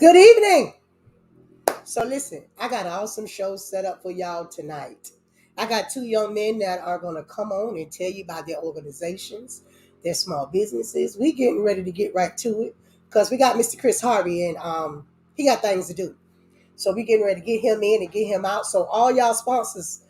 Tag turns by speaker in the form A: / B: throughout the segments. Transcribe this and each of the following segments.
A: Good evening. So listen, I got an awesome show set up for y'all tonight. I got two young men that are gonna come on and tell you about their organizations, their small businesses. We getting ready to get right to it because we got Mr. Chris Harvey and he got things to do. So we getting ready to get him in and get him out. So all y'all sponsors,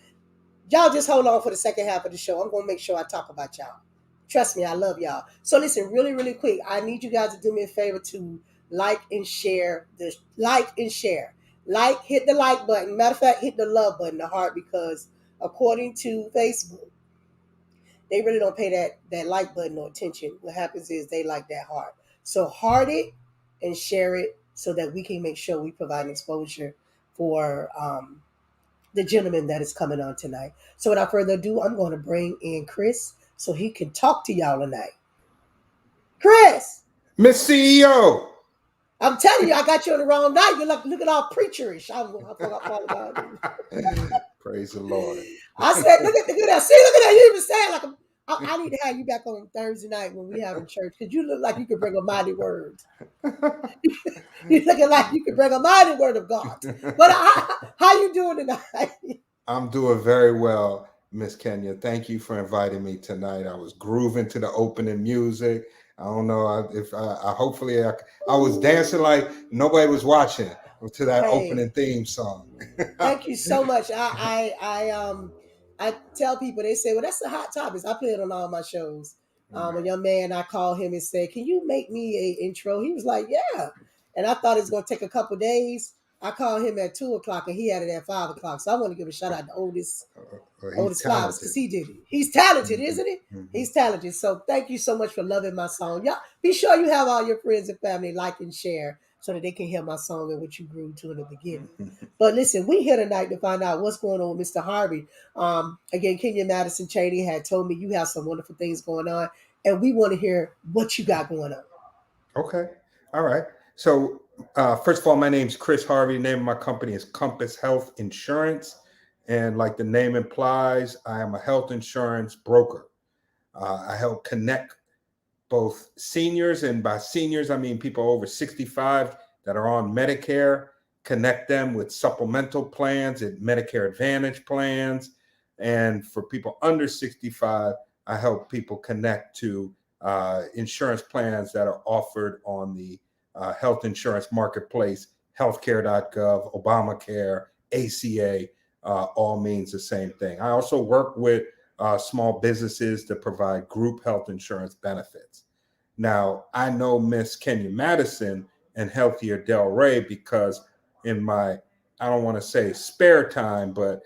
A: y'all just hold on for the second half of the show. I'm gonna make sure I talk about y'all. Trust me, I love y'all. So listen, really, really quick. I need you guys to do me a favor to like and share this. Like and share. Like, hit the like button. Matter of fact, hit the love button, the heart, because according to Facebook, they really don't pay that like button no attention. What happens is they like that heart. So heart it and share it so that we can make sure we provide exposure for the gentleman that is coming on tonight. So without further ado, I'm going to bring in Chris so he can talk to y'all tonight. Chris,
B: Miss CEO.
A: I'm telling you, I got you on the wrong night. You're looking all preacherish. I forgot.
B: Praise the Lord.
A: I said, look at that. See, look at that. You even saying like I need to have you back on Thursday night when we having church because you look like you could bring a mighty word. You're looking like you could bring a mighty word of God. But how you doing tonight?
B: I'm doing very well, Miss Kenya. Thank you for inviting me tonight. I was grooving to the opening music. I don't know if I hopefully I was dancing like nobody was watching to that opening theme song.
A: Thank you so much. I tell people, they say, well, that's the hot topics. I play it on all my shows. A young man, I called him and said, can you make me a intro? He was like, yeah. And I thought it was going to take a couple days. I called him at 2:00 and he had it at 5:00. So I want to give a shout out to Otis Flowers because he did it. He's talented, isn't he? Mm-hmm. He's talented. So thank you so much for loving my song. Y'all be sure you have all your friends and family like and share so that they can hear my song and what you grew to in the beginning. But listen, we here tonight to find out what's going on with Mr. Harvey. Again, Kenya Madison Cheney had told me you have some wonderful things going on, and we want to hear what you got going on.
B: Okay. All right. So first of all, my name's Chris Harvey. The name of my company is Compass Health Insurance. And like the name implies, I am a health insurance broker. I help connect both seniors, and by seniors, I mean people over 65 that are on Medicare, connect them with supplemental plans and Medicare Advantage plans. And for people under 65, I help people connect to insurance plans that are offered on the health insurance marketplace, healthcare.gov, Obamacare, ACA, all means the same thing. I also work with small businesses to provide group health insurance benefits. Now, I know Miss Kenya Madison and Healthier DELRAY because in my, I don't want to say spare time, but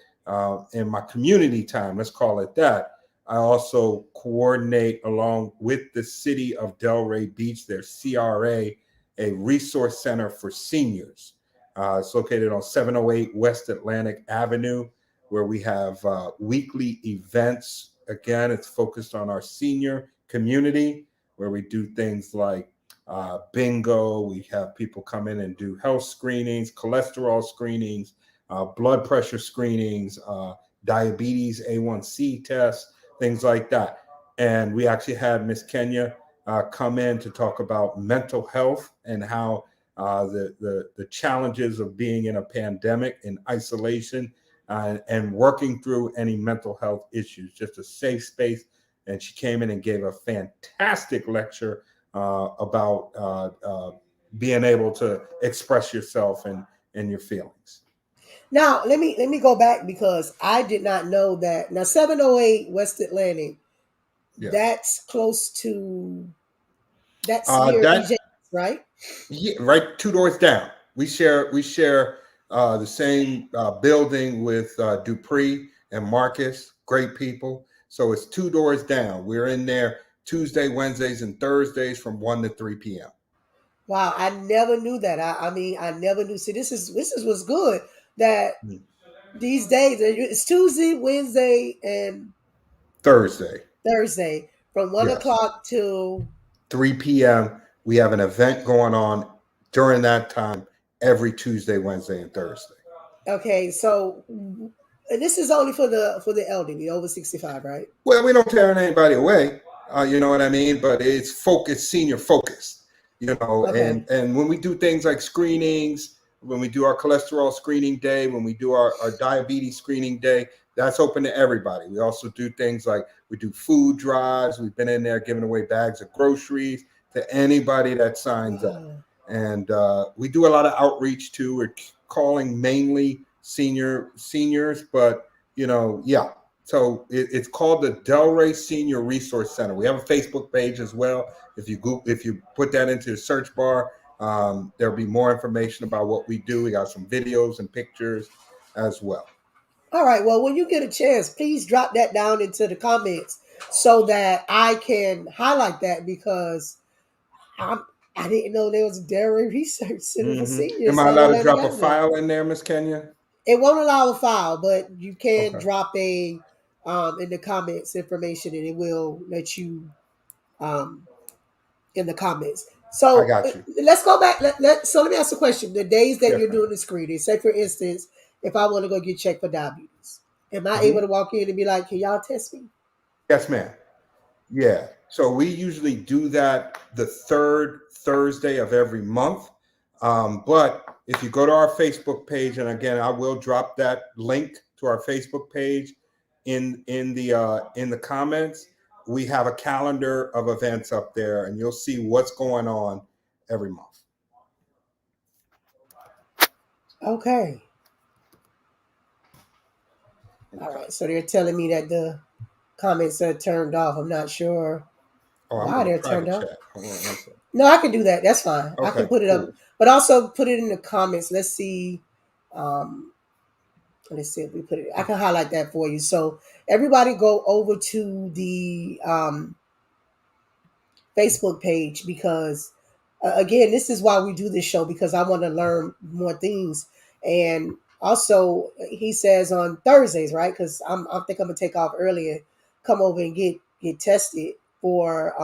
B: in my community time, let's call it that, I also coordinate along with the city of Delray Beach, their CRA, a resource center for seniors. It's located on 708 West Atlantic Avenue, where we have weekly events. Again, it's focused on our senior community, where we do things like bingo. We have people come in and do health screenings, cholesterol screenings, blood pressure screenings, diabetes, A1C tests, things like that. And we actually had Miss Kenya come in to talk about mental health and how the challenges of being in a pandemic in isolation and working through any mental health issues, just a safe space. And she came in and gave a fantastic lecture about being able to express yourself and your feelings.
A: Now, let me go back because I did not know that. Now, 708 West Atlantic, that's close to that's near EJ, right?
B: Yeah, right, 2 doors down. We share the same building with Dupree and Marcus, great people. So it's 2 doors down. We're in there Tuesday, Wednesdays, and Thursdays from 1 to 3 p.m.
A: Wow, I never knew that. I mean, I never knew. See, this is what's good that these days it's Tuesday, Wednesday, and
B: Thursday
A: from 1:00 till
B: 3 p.m. We have an event going on during that time every Tuesday, Wednesday, and Thursday.
A: Okay, so this is only for the elderly over 65, right?
B: Well, we don't turn anybody away. You know what I mean? But it's focused, senior focused.
A: Okay.
B: And when we do things like screenings, when we do our cholesterol screening day, when we do our diabetes screening day, that's open to everybody. We also do things like we do food drives. We've been in there giving away bags of groceries to anybody that signs up.
A: Wow.
B: And we do a lot of outreach too. We're calling mainly seniors, but yeah. So it's called the Delray Senior Resource Center. We have a Facebook page as well. If you put that into the search bar, there'll be more information about what we do. We got some videos and pictures as well.
A: All right. Well, when you get a chance, please drop that down into the comments so that I can highlight that because I'm, I didn't know there was a dairy research center for
B: Am
A: seniors
B: I
A: in
B: allowed to
A: Atlanta,
B: drop a
A: Georgia.
B: file in there, Miss Kenya?
A: It won't allow a file, but you can
B: Okay,
A: drop a in the comments information, and it will let you um, in the comments.
B: I
A: So
B: got you.
A: let's go back. So let me ask a question. The days that
B: Yes,
A: you're
B: ma'am.
A: doing the screening, say for instance, if I want to go get checked for diabetes, am I able
B: hmm
A: to walk in and be like, "Can y'all test me?"
B: Yes, ma'am. Yeah. So we usually do that the third Thursday of every month. But if you go to our Facebook page, and again, I will drop that link to our Facebook page in the comments. We have a calendar of events up there, and you'll see what's going on every month.
A: Okay. All
B: Okay.
A: right. So they're telling me that the comments are turned off. I'm not sure
B: Oh, I'm
A: why
B: in a
A: they're turned
B: private
A: off.
B: chat. Hold on one second.
A: No, I can do that. That's fine. I can
B: Okay,
A: put it up,
B: cool.
A: but also put it in the comments. Let's see. Um, let's see if we put it. I can highlight that for you. So everybody go over to the Facebook page because again, this is why we do this show because I want to learn more things. And also, he says on Thursdays, right? Because I think I'm gonna take off early and come over and get tested for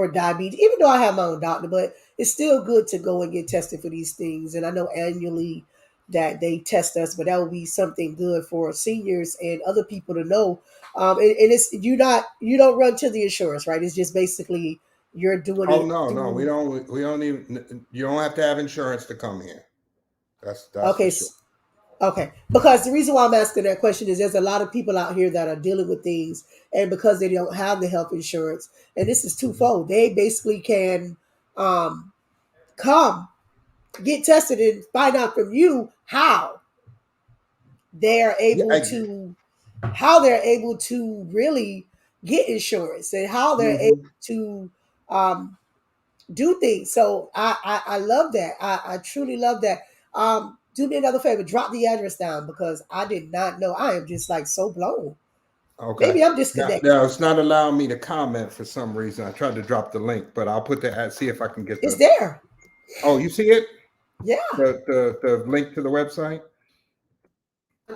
A: diabetes, even though I have my own doctor, but it's still good to go and get tested for these things. And I know annually that they test us, but that would be something good for seniors and other people to know. And it's you don't run to the insurance, right? It's just basically you're doing
B: Oh
A: it
B: no, no, we
A: through.
B: don't. We don't even. You don't have to have insurance to come here. That's for
A: Okay,
B: sure.
A: okay. Because the reason why I'm asking that question is there's a lot of people out here that are dealing with things, and because they don't have the health insurance, and this is
B: Mhm.
A: twofold. They basically can um, come get tested and find out from you they're
B: Yeah.
A: able to how they're able to really get insurance and how they're able
B: Mhm.
A: to um, do things. So I love that. I truly love that. Do me another favor, drop the address down because I did not know. I am just like so blown.
B: Okay.
A: Maybe I'm
B: Now,
A: disconnected.
B: now it's not allowing me to comment for some reason. I tried to drop the link, but I'll put the see if I can get
A: It's
B: the.
A: there.
B: Oh, you see it?
A: Yeah.
B: The link to the website.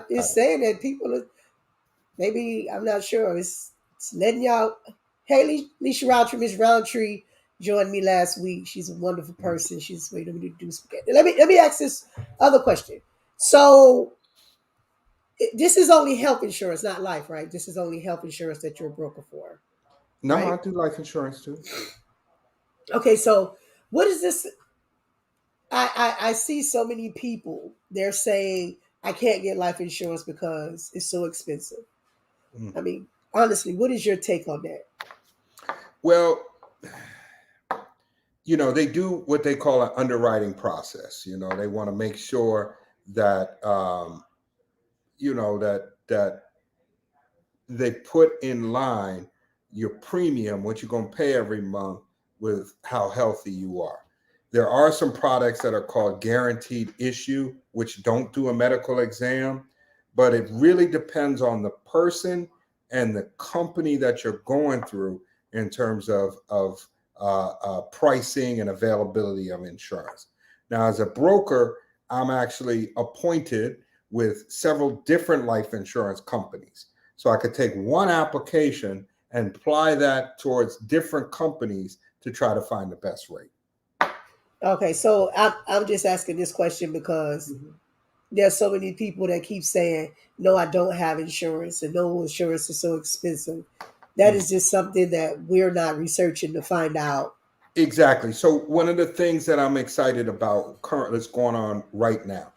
A: It's saying that people are maybe I'm not sure. It's letting y'all. Haley, Leisha Roundtree, Miss Roundtree joined me last week. She's a wonderful person. She's waiting me to do spaghetti. Let me ask this other question. So this is only health insurance, not life, right? This is only health insurance that you're a broker for,
B: No, I
A: right?
B: do life insurance too.
A: Okay, so what is this? I see so many people. They're saying I can't get life insurance because it's so expensive.
B: Mm.
A: I mean, honestly, what is your take on that?
B: Well, they do what they call an underwriting process. They want to make sure that that they put in line your premium, what you're going to pay every month, with how healthy you are. There are some products that are called guaranteed issue, which don't do a medical exam, but it really depends on the person and the company that you're going through in terms of pricing and availability of insurance. Now, as a broker, I'm actually appointed with several different life insurance companies. So I could take one application and apply that towards different companies to try to find the best rate.
A: Okay, so I'm just asking this question because
B: Mhm.
A: there's so many people that keep saying, no, I don't have insurance and no insurance is so expensive. That
B: Mm.
A: is just something that we're not researching to find out.
B: Exactly. So one of the things that I'm excited about currently that's going on right now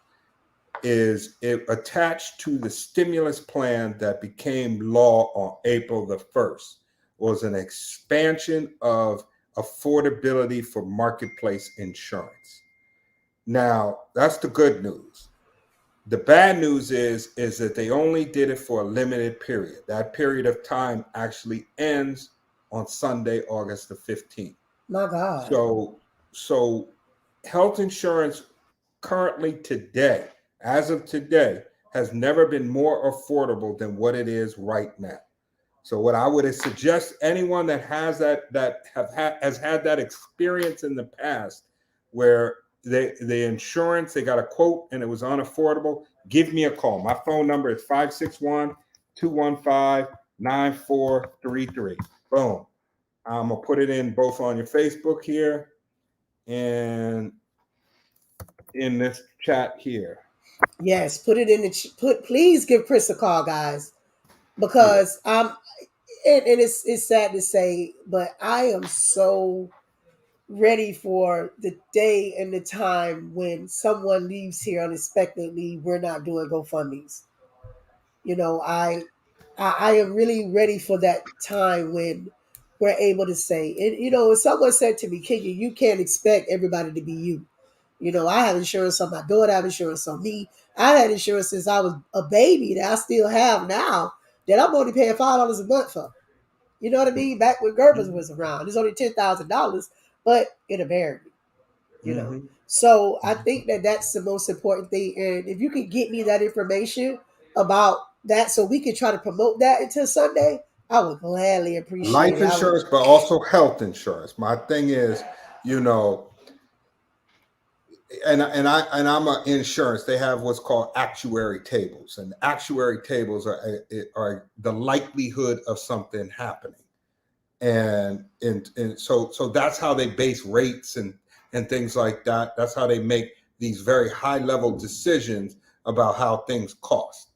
B: is it attached to the stimulus plan that became law on April the 1st was an expansion of affordability for marketplace insurance. Now, that's the good news. The bad news is that they only did it for a limited period. That period of time actually ends on Sunday, August the 15th.
A: My God.
B: So health insurance currently today, as of today, has never been more affordable than what it is right now. So what I would suggest anyone that has has had that experience in the past where the insurance they got a quote and it was unaffordable, give me a call. My phone number is 561-215-9433. Boom. I'm gonna put it in both on your Facebook here and in this chat here.
A: Yes, put it in the please give Chris a call, guys,
B: Yeah.
A: because and it's sad to say, but I am so ready for the day and the time when someone leaves here unexpectedly. We're not doing GoFundmes. You know, I am really ready for that time when we're able to say, and you know, someone said to me, Kenya, you can't expect everybody to be you. You know, I have insurance on my daughter, I have insurance on me. I had insurance since I was a baby that I still have now that I'm only paying $5 a month for. You know what I mean? Back when Gerber's was around, it's only $10,000, but it'll vary me. You know,
B: Mm-hmm.
A: so I think that that's the most important thing. And if you could get me that information about that, so we could try to promote that until Sunday, I would gladly appreciate
B: Life
A: it. I would.
B: insurance, but also health insurance. My thing is, you know, and I'm an insurance. They have what's called actuary tables, and actuary tables are the likelihood of something happening, and so that's how they base rates and things like that. That's how they make these very high level decisions about how things cost.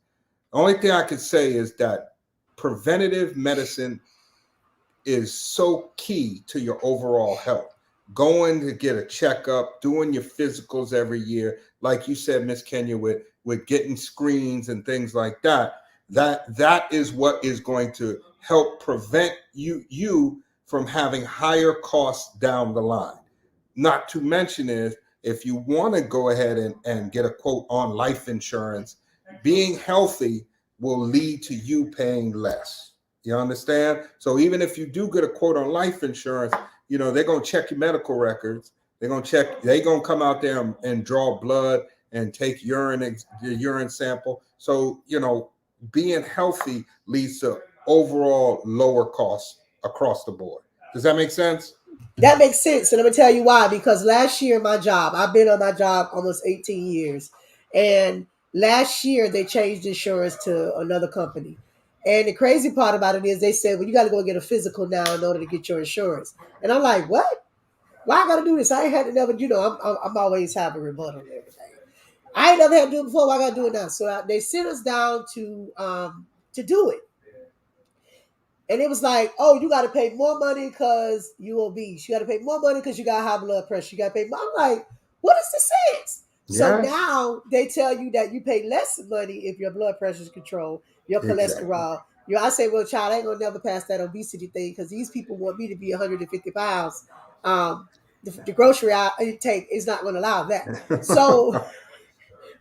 B: The only thing I could say is that preventative medicine is so key to your overall health. Going to get a checkup, doing your physicals every year, like you said, Miss Kenya, with getting screens and things like that. That is what is going to help prevent you from having higher costs down the line. Not to mention is if you want to go ahead and get a quote on life insurance, being healthy will lead to you paying less. You understand? So even if you do get a quote on life insurance, you know, they're gonna check your medical records. They're gonna come out there and draw blood and take the urine sample. So, you know, being healthy leads to overall lower costs across the board. Does that make sense?
A: That makes sense. And I'm gonna tell you why. Because last year, my job, I've been on my job almost 18 years, and last year they changed insurance to another company. And the crazy part about it is they said, well, you got to go get a physical now in order to get your insurance. And I'm like, what? Why I got to do this? I ain't had to never, you know, I'm always having rebuttal and everything. I ain't never had to do it before. Why I got to do it now? So they sent us down to do it. And it was like, oh, you got to pay more money because you obese. You got to pay more money because you got high blood pressure. You got to pay more. I'm like, what is the sense? So
B: Yes,
A: now they tell you that you pay less money if your blood pressure is controlled, your
B: exactly.
A: cholesterol. You know, I say, well, child, I ain't gonna never pass that obesity thing because these people want me to be 150 pounds. Um, the grocery I intake is not going to allow that. So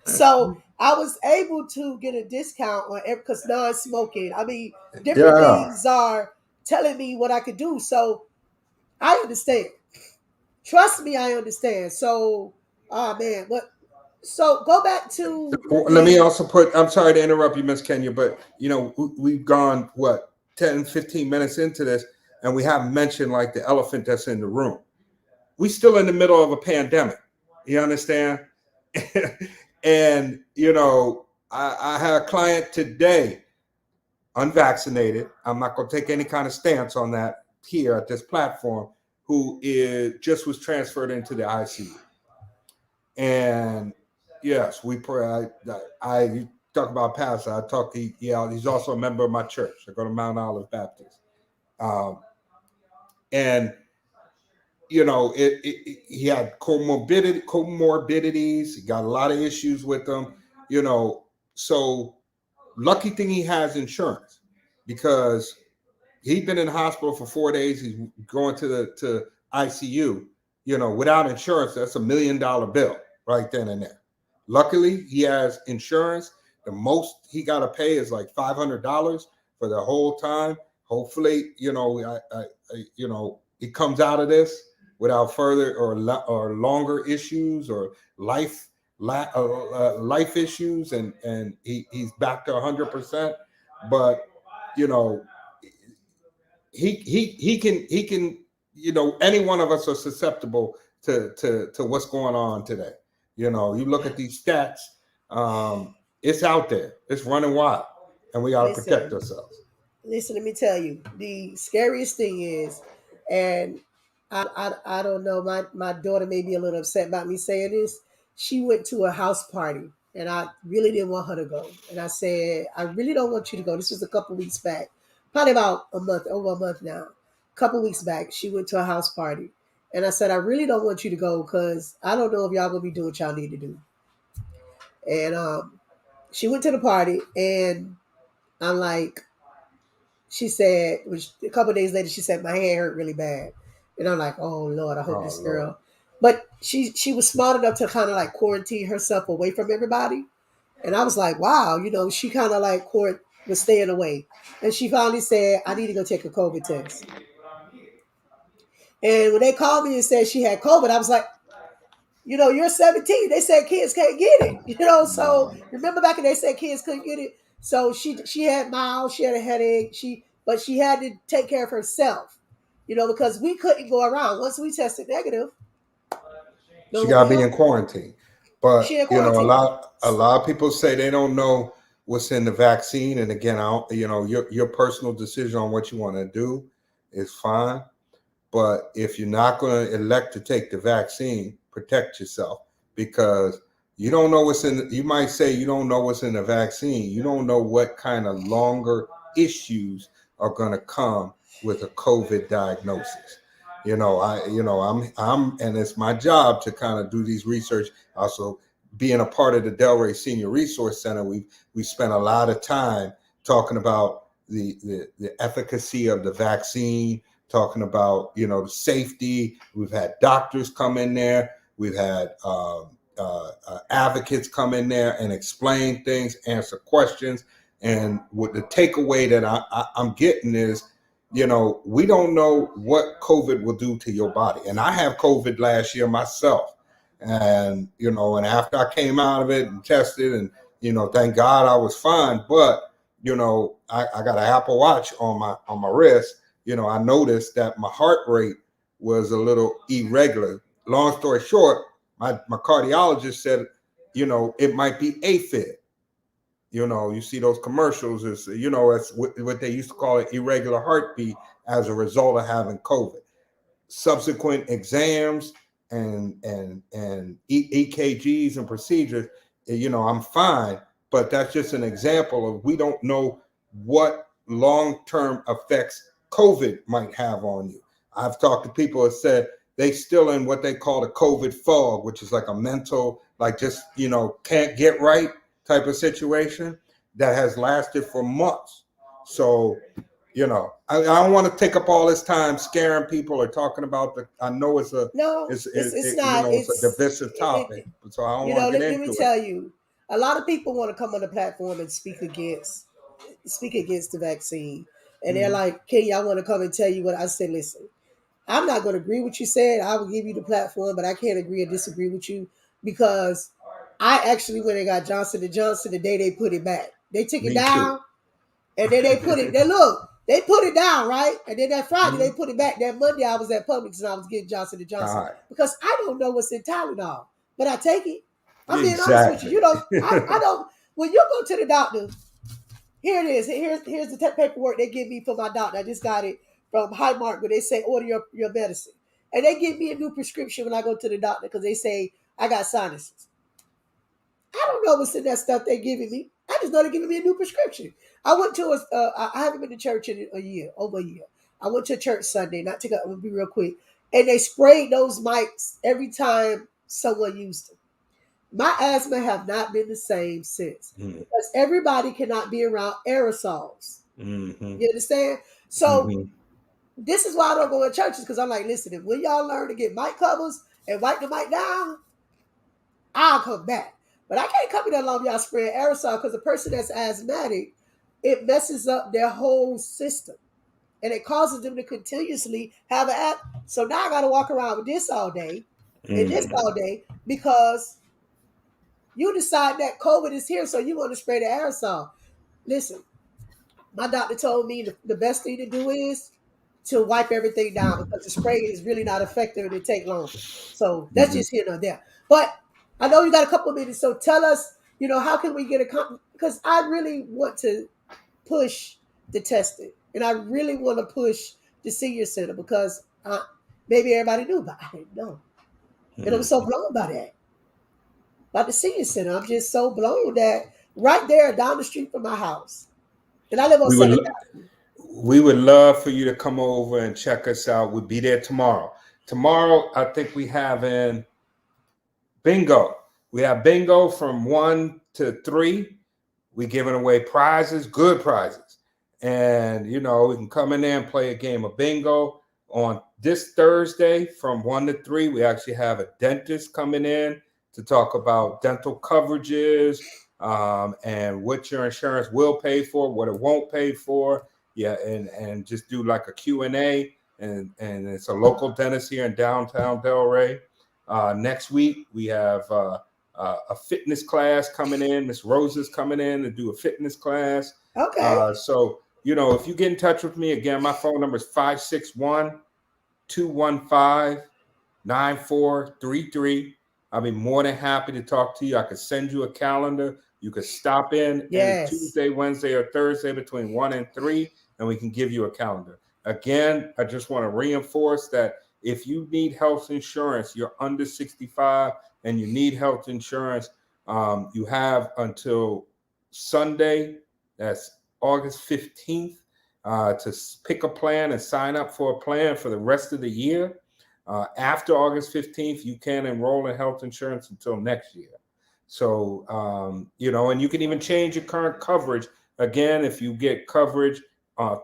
A: so I was able to get a discount on it because non-smoking. I mean, different
B: Yeah.
A: things are telling me what I could do. So I understand. Trust me, I understand. So, oh man, what? So go back to
B: Let me
A: the.
B: also put, I'm sorry to interrupt you, Miss Kenya, but you know, we've gone what 10, 15 minutes into this, and we haven't mentioned like the elephant that's in the room. We still in the middle of a pandemic. You understand? And you know, I had a client today, unvaccinated. I'm not going to take any kind of stance on that here at this platform. Who is just was transferred into the ICU, and yes, we pray. I talk about pastor. I talk. He's also a member of my church. I go to Mount Olive Baptist, um, and he had comorbidities. He got a lot of issues with them. So lucky thing he has insurance because he'd been in the hospital for 4 days. He's going to ICU. Without insurance, that's $1 million bill right then and there. Luckily, he has insurance. The most he got to pay is like $500 for the whole time. Hopefully, he comes out of this without further or longer issues or life issues, and he's back to 100%. But you know, he can any one of us are susceptible to what's going on today. You look at these stats, it's out there, it's running wild, and we got to protect
A: Listen,
B: ourselves.
A: listen, let me tell you, the scariest thing is, and I don't know, my daughter may be a little upset about me saying this. She went to a house party, and I really didn't want her to go. And I said, I really don't want you to go. This was a couple weeks back, probably about a month, over a month now. A couple weeks back, she went to a house party. And I said, I really don't want you to go because I don't know if y'all gonna be doing what y'all need to do. And she went to the party, and I'm like, she said, which a couple of days later, she said, my hand hurt really bad. And I'm like, oh, Lord, I hope
B: Oh
A: this
B: Lord.
A: girl. But she was smart enough to kind of like quarantine herself away from everybody. And I was like, wow, she kind of like was staying away. And she finally said, I need to go take a COVID test. And when they called me and said she had COVID, I was like, you're 17. They said kids can't get it. So
B: No.
A: remember back when they said kids couldn't get it. So she had mild, she had a headache. But she had to take care of herself. Because we couldn't go around. Once we tested negative,
B: She
A: no
B: got
A: more
B: to be in
A: help.
B: quarantine.
A: She
B: But
A: in
B: a
A: quarantine.
B: lot of people say they don't know what's in the vaccine. And again, I don't, your personal decision on what you want to do is fine. But if you're not going to elect to take the vaccine, protect yourself because you don't know what's in. You might say you don't know what's in the vaccine. You don't know what kind of longer issues are going to come with a COVID diagnosis. And it's my job to kind of do these research. Also, being a part of the DELRAY Senior Resource Center, we spent a lot of time talking about the efficacy of the vaccine, talking about the safety. We've had doctors come in there. We've had advocates come in there and explain things, answer questions. And what the takeaway that I'm getting is, we don't know what COVID will do to your body. And I have COVID last year myself. And after I came out of it and tested, and thank God I was fine. But I got an Apple Watch on my wrist. I noticed that my heart rate was a little irregular. Long story short, my cardiologist said, it might be AFib. You see those commercials, it's what they used to call an irregular heartbeat as a result of having COVID. Subsequent exams and EKGs and procedures, I'm fine. But that's just an example of we don't know what long-term effects COVID might have on you. I've talked to people that said they still in what they call the COVID fog, which is like a mental, like just can't get right type of situation that has lasted for months. So I don't want to take up all this time scaring people or talking about the. I know it's a,
A: No, it's not.
B: it's a divisive topic, so I don't want to get
A: Let me
B: into it.
A: tell you, a lot of people want to come on the platform and speak against the vaccine, and they're
B: Mhm.
A: like, "Kenny, I want to come and tell you what I said." Listen, I'm not going to agree with what you said. I will give you the platform, but I can't agree or disagree with you because I actually went and got Johnson and Johnson the day they put it back. They took it
B: Me too.
A: down, and then they put it. They look. They put it down, right? And then that Friday they
B: Mhm.
A: put it back. That Monday I was at Publix and I was getting Johnson and
B: All
A: Johnson
B: right.
A: because I don't know what's in Tylenol, but I take it. I'm being honest with you.
B: Exactly.
A: I don't. When you go to the doctor, here it is. Here's the paperwork they give me for my doctor. I just got it from Highmark where they say order your medicine, and they give me a new prescription when I go to the doctor because they say I got sinuses. I don't know what's in that stuff they're giving me. I just know they're giving me a new prescription. I went to I haven't been to church in a year, over a year. I went to church Sunday, not to go, I'm gonna be real quick. and they sprayed those mics every time someone used them. My asthma have not been the same since because everybody cannot be around aerosols.
B: Mm-hmm.
A: You understand? So
B: Mm-hmm.
A: this is why I don't go to churches, because I'm like, listen, if when y'all learn to get mic covers and wipe the mic down, I'll come back. But I can't come in that long y'all spraying aerosol, because a person that's asthmatic, it messes up their whole system. And it causes them to continuously have an app. So now I got to walk around with this all day and this
B: Mm-hmm.
A: all day, because you decide that COVID is here, so you want to spray the aerosol. Listen, my doctor told me the best thing to do is to wipe everything down, because the spray is really not effective and it take longer. So that's
B: Mm-hmm.
A: just here or there. But I know you got a couple of minutes, so tell us, how can we get a, because I really want to push the testing, and I really want to push the senior center, because maybe everybody knew, but I didn't know, and I'm so
B: Mm-hmm.
A: blown by that. By the senior center, I'm just so blown that right there down the street from my house, and I live on
B: We would
A: 7th
B: lo-
A: Avenue.
B: we would love for you to come over and check us out. We'll be there tomorrow. Tomorrow, I think we have in bingo. We have bingo from 1 to 3. We giving away prizes, good prizes. And we can come in there and play a game of bingo. On this Thursday from 1 to 3, we actually have a dentist coming in to talk about dental coverages, and what your insurance will pay for, what it won't pay for. Yeah, and just do like a Q&A. And it's a local dentist here in downtown Delray. Next week, we have a fitness class coming in. Miss Rose is coming in to do a fitness class.
A: Okay.
B: So, if you get in touch with me, again, my phone number is 561-215-9433. I'll be more than happy to talk to you. I could send you a calendar. You could stop in any
A: Yes.
B: Tuesday, Wednesday, or Thursday between 1 and 3, and we can give you a calendar. Again, I just want to reinforce that if you need health insurance, you're under 65 and you need health insurance, you have until Sunday, that's August 15th, to pick a plan and sign up for a plan for the rest of the year. After August 15th, you can enroll in health insurance until next year. So, and you can even change your current coverage. Again, if you get coverage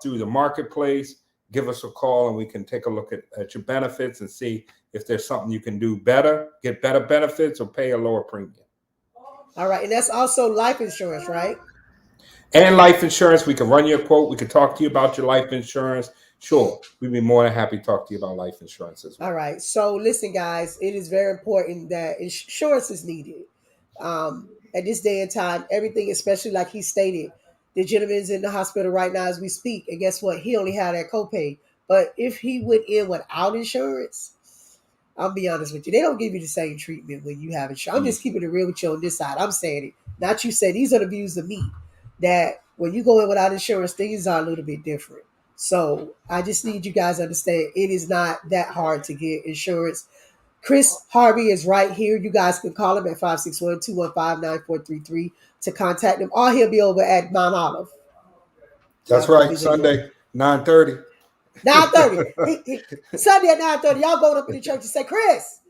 B: through the marketplace, give us a call and we can take a look at your benefits and see if there's something you can do better, get better benefits, or pay a lower premium.
A: All right. And that's also life insurance, right?
B: And life insurance, we can run you a quote. We can talk to you about your life insurance. Sure, we'd be more than happy to talk to you about life insurance as well.
A: All right. So listen, guys, it is very important that insurance is needed. At this day and time, everything, especially like he stated, the gentleman's in the hospital right now as we speak. And guess what? He only had that copay. But if he went in without insurance, I'll be honest with you, they don't give you the same treatment when you have insurance. I'm just keeping it real with you on this side. I'm saying it. Not you say, these are the views of me. That when you go in without insurance, things are a little bit different. So I just need you guys to understand it is not that hard to get insurance. Chris Harvey is right here. You guys can call him at 561-215-9433 to contact him. Or he'll be over at Mount Olive. Y'all
B: That's
A: can
B: right.
A: visit him.
B: Sunday, 9:30.
A: 9:30. Sunday at 9:30. Y'all going up in the church and say, Chris,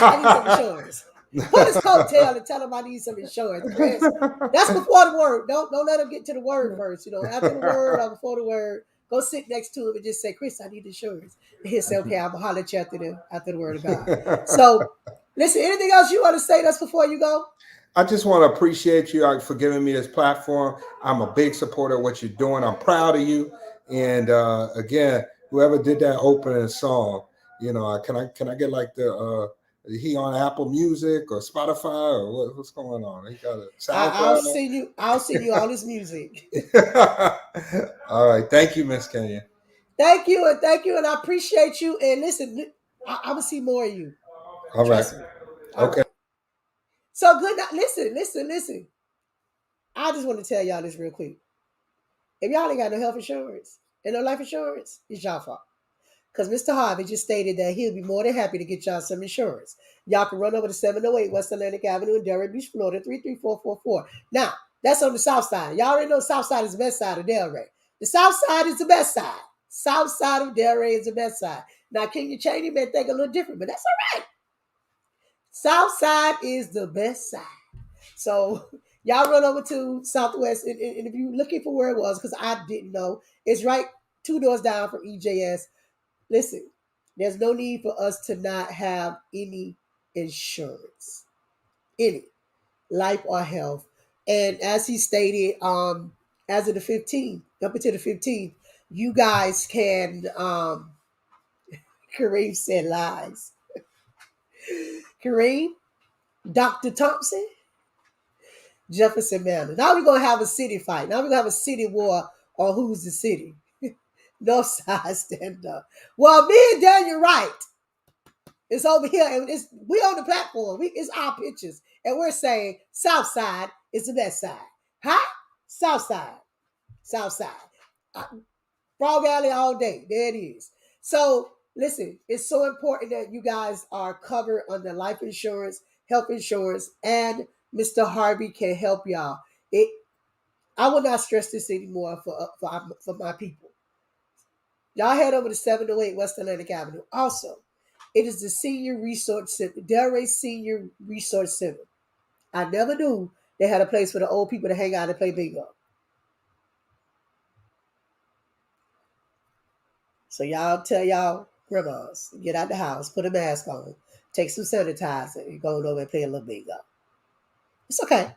A: I need some insurance. Put his coat tail and tell him I need some insurance. Chris, that's before the word. Don't let him get to the word first. After the word or before the word, go sit next to him and just say, Chris, I need insurance. And he'll say, okay, I'm gonna holler at you after the word of God. So listen, anything else you want to say that's before you go?
B: I just want to appreciate you for giving me this platform. I'm a big supporter of what you're doing. I'm proud of you. And again, whoever did that opening song, can I get like is he on Apple Music or Spotify or what's going on? He got a
A: I'll
B: SoundCloud.
A: send you. I'll send you all this music.
B: All right, thank you, Miss Kenya.
A: Thank you, and I appreciate you. And listen, I'm gonna see more of you.
B: All right,
A: Trust me. All
B: okay.
A: right. So good night. Listen. I just want to tell y'all this real quick. If y'all ain't got no health insurance and no life insurance, it's y'all fault. Because Mr. Harvey just stated that he'll be more than happy to get y'all some insurance. Y'all can run over to 708 West Atlantic Avenue in Delray Beach, Florida, 33444. Now, that's on the south side. Y'all already know the south side is the best side of Delray. The south side is the best side. South side of Delray is the best side. Now, Kenya Cheney may think a little different, but that's all right. South side is the best side. So y'all run over to Southwest, and if you're looking for where it was, because I didn't know, it's right 2 doors down from EJS. Listen, there's no need for us to not have any insurance, any life or health. And as he stated, as of the 15th, up until the 15th, you guys can, Kareem said lies. Kareem, Dr. Thompson, Jefferson Manor. Now we're going to have a city fight. Now we're going to have a city war on who's the city. North side stand up. Well, me and Daniel Wright is over here, and we on the platform. It's our pictures, and we're saying South side is the best side. Huh? South side. South side. Frog Alley all day. There it is. So listen, it's so important that you guys are covered under life insurance, health insurance, and Mr. Harvey can help y'all. I will not stress this anymore for my people. Y'all head over to 708 West Atlantic Avenue. Also, it is the Senior Resource Center, DELRAY Senior Resource Center. I never knew they had a place for the old people to hang out and play bingo. So y'all tell y'all grandmas, get out the house, put a mask on, take some sanitizer, and go over and play a little bingo. It's okay.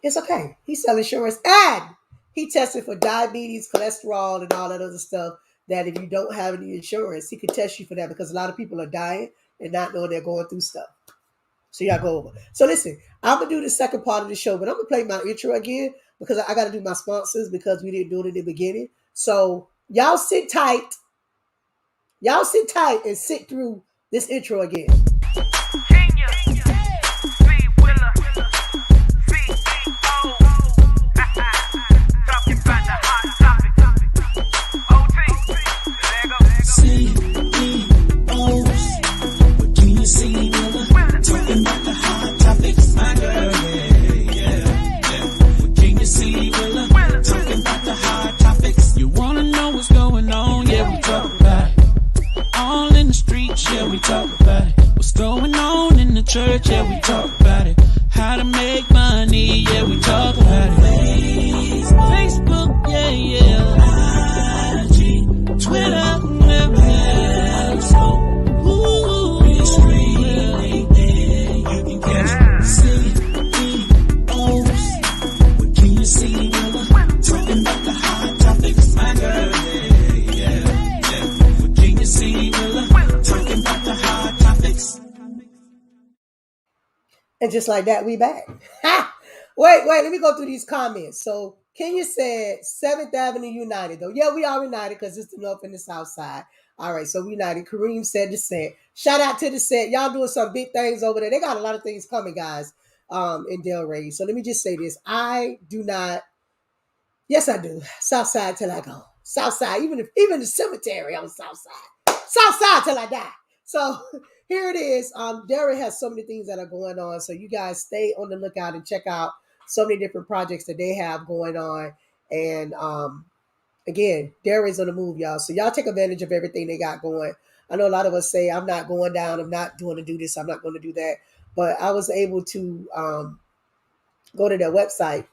A: It's okay. He sells insurance and he tested for diabetes, cholesterol, and all that other stuff that if you don't have any insurance, he could test you for that because a lot of people are dying and not knowing they're going through stuff. So y'all go over. So listen, I'm going to do the second part of the show, but I'm going to play my intro again because I got to do my sponsors because we didn't do it in the beginning. So y'all sit tight. Y'all sit tight and sit through this intro again.
C: Yeah, we talk about it. What's going on in the church? Yeah, we talk about it. How to make money? Yeah, we talk about it. Facebook, yeah, yeah. IG, Twitter, it's really there. You can catch CEOs. What can you see? Talking about the hot topics, my girl. Yeah. What can you see? Talking about the hot topics.
A: And just like that, we back. Ha! Wait, let me go through these comments. So Kenya said 7th Avenue United, though. Yeah, we are united because it's the North and the South side. All right, so we united. Kareem said the set. Shout out to the set. Y'all doing some big things over there. They got a lot of things coming, guys, in DELRAY. So let me just say this. I do not. Yes, I do. South side till I go. South side, even the cemetery on the South side. South side till I die. So here it is. DELRAY has so many things that are going on. So you guys stay on the lookout and check out so many different projects that they have going on. And again, DELRAY's on the move, y'all. So y'all take advantage of everything they got going. I know a lot of us say, I'm not going down. I'm not going to do this. I'm not going to do that. But I was able to go to their website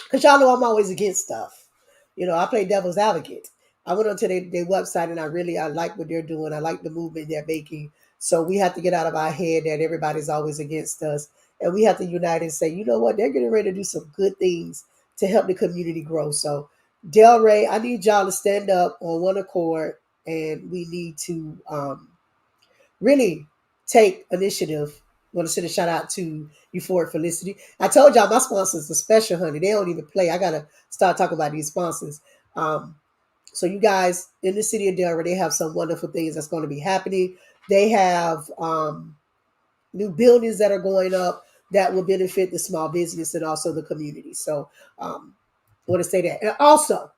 A: because y'all know I'm always against stuff. You know, I play devil's advocate. I went onto their website and I like what they're doing. I like the movement they're making. So we have to get out of our head that everybody's always against us. And we have to unite and say, you know what? They're getting ready to do some good things to help the community grow. So DELRAY, I need y'all to stand up on one accord and we need to really take initiative. I want to send a shout out to Euphoric Felicity. I told y'all my sponsors are special, honey. They don't even play. I got to start talking about these sponsors. So you guys in the city of DELRAY, they have some wonderful things that's going to be happening. They have new buildings that are going up that will benefit the small business and also the community. So I want to say that. And also,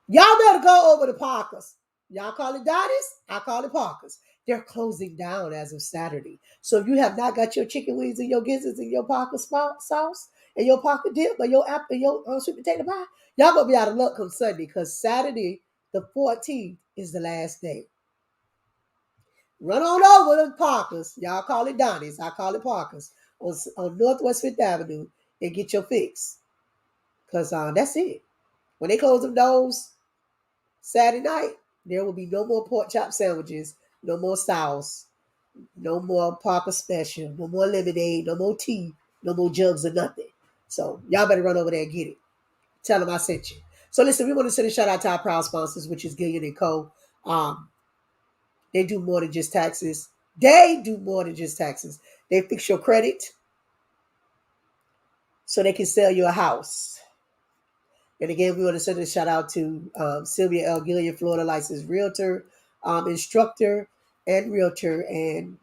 A: y'all better go over to Parker's. Y'all call it Dottie's, I call it Parker's. They're closing down as of Saturday. So if you have not got your chicken wings and your gizzards and your Parker sauce and your Parker dip or your apple and your sweet potato pie, y'all gonna be out of luck come Sunday because Saturday the 14th is the last day. Run on over to Parkers. Y'all call it Donnie's. I call it Parkers on Northwest Fifth Avenue and get your fix. Because that's it. When they close them doors Saturday night, there will be no more pork chop sandwiches, no more sauce, no more Parker special, no more lemonade, no more tea, no more jugs of nothing. So y'all better run over there and get it. Tell them I sent you. So listen, we want to send a shout out to our proud sponsors, which is Gillian and Co. They do more than just taxes. They do more than just taxes. They fix your credit so they can sell you a house. And again, we want to send a shout out to Sylvia L. Gillian, Florida licensed realtor, instructor, and realtor. And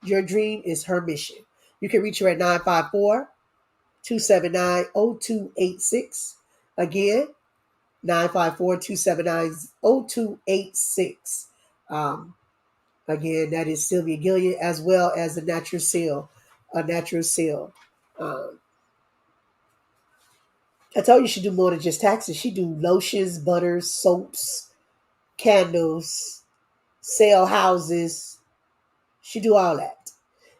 A: your dream is her mission. You can reach her at 954-279-0286. Again, 954-279-0286. Again, that is Sylvia Gillian, as well as a natural seal. I told you she do more than just taxes. She do lotions, butters, soaps, candles, sale houses. She do all that.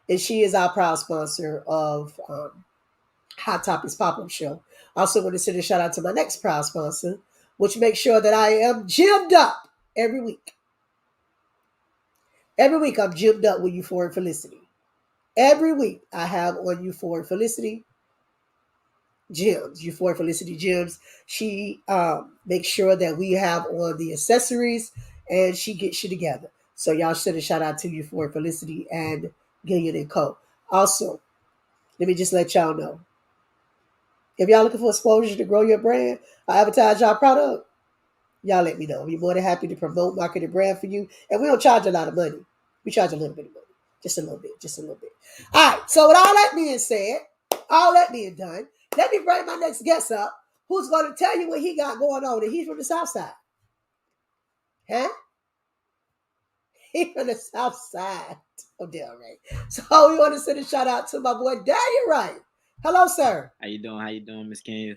A: And she is our proud sponsor of Hot Topics Pop-Up Show. I also want to send a shout out to my next proud sponsor, which makes sure that I am gymmed up every week. Every week I'm gymmed up with Euphoric Felicity. Every week I have on Euphoric Felicity gyms, Euphoric Felicity gyms. She makes sure that we have on the accessories and she gets you together. So y'all send a shout out to Euphoric Felicity and Gillian and Co. Also, let me just let y'all know. If y'all looking for exposure to grow your brand or advertise y'all product, y'all let me know. We're more than happy to promote, market, and brand for you. And we don't charge a lot of money. We charge a little bit of money. Just a little bit. All right. So with all that being said, all that being done, let me bring my next guest up who's going to tell you what he got going on. And he's from the South Side. Huh? He's from the South Side of DELRAY. So we want to send a shout out to my boy, Daniel Wright. Hello, sir.
D: How you doing, Miss Kenya?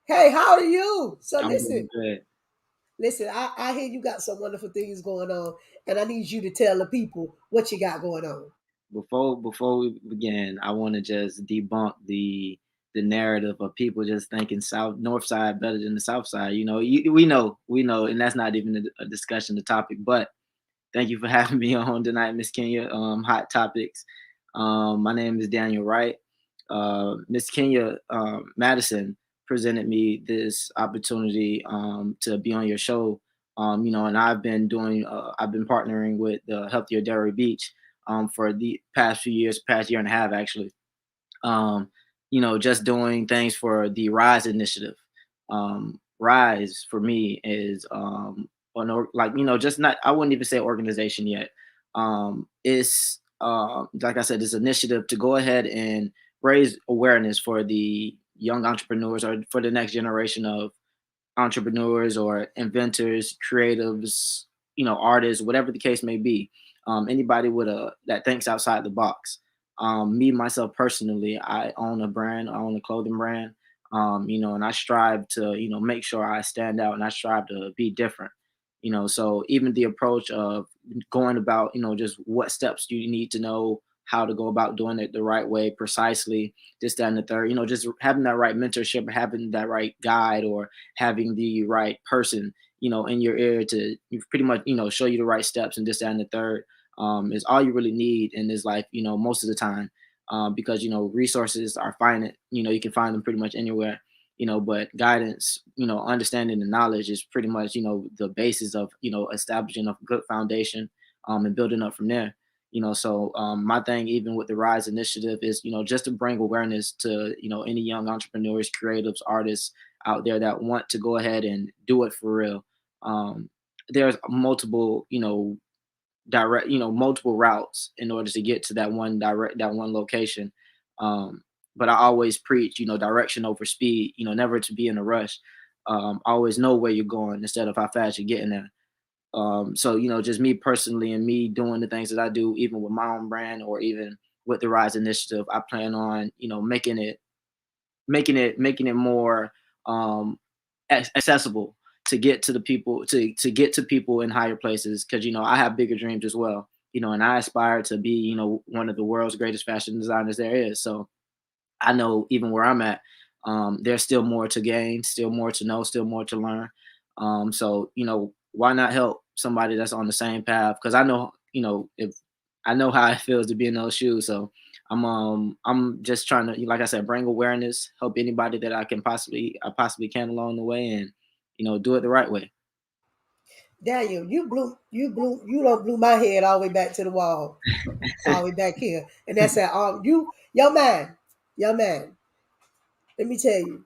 A: Hey, how are you? So
D: I'm
A: listen.
D: doing good.
A: Listen, I hear you got some wonderful things going on, and I need you to tell the people what you got going on.
D: Before we begin, I want to just debunk the narrative of people just thinking North Side better than the South Side. You know, we know, and that's not even a discussion, the topic. But thank you for having me on tonight, Miss Kenya. Hot Topics. My name is Daniel Wright. Miss Kenya Madison presented me this opportunity to be on your show. And I've been partnering with the Healthier Delray Beach for the past few years, past year and a half actually. Just doing things for the Rise initiative. Rise for me is just not, I wouldn't even say organization yet. It's like I said, this initiative to go ahead and raise awareness for the young entrepreneurs or for the next generation of entrepreneurs or inventors, creatives, artists, whatever the case may be. Anybody that thinks outside the box. Me, myself personally, I own a brand, I own a clothing brand, and I strive to, make sure I stand out and I strive to be different. So even the approach of going about, just what steps do you need to know, how to go about doing it the right way, precisely, this, that, and the third, just having that right mentorship, having that right guide, or having the right person, in your ear to pretty much, show you the right steps and this, that, and the third, is all you really need in this life, most of the time, because, resources are finite, you can find them pretty much anywhere. But guidance, understanding the knowledge is pretty much, the basis of, establishing a good foundation, and building up from there. So my thing, even with the Rise initiative, is, just to bring awareness to, any young entrepreneurs, creatives, artists out there that want to go ahead and do it for real. There's multiple, multiple routes in order to get to that one location. But I always preach, direction over speed, never to be in a rush. Always know where you're going instead of how fast you're getting there. So, just me personally and me doing the things that I do, even with my own brand or even with the Rise initiative, I plan on, making it more accessible to get to the people, to get to people in higher places. Cause, I have bigger dreams as well. and I aspire to be, one of the world's greatest fashion designers there is. So I know even where I'm at, there's still more to gain, still more to know, still more to learn. So why not help somebody that's on the same path? Because I know, if I know how it feels to be in those shoes. So I'm just trying to, like I said, bring awareness, help anybody that I possibly can along the way, and do it the right way.
A: Daniel, you don't blew my head all the way back to the wall, all the way back here. And that's at young man, let me tell you,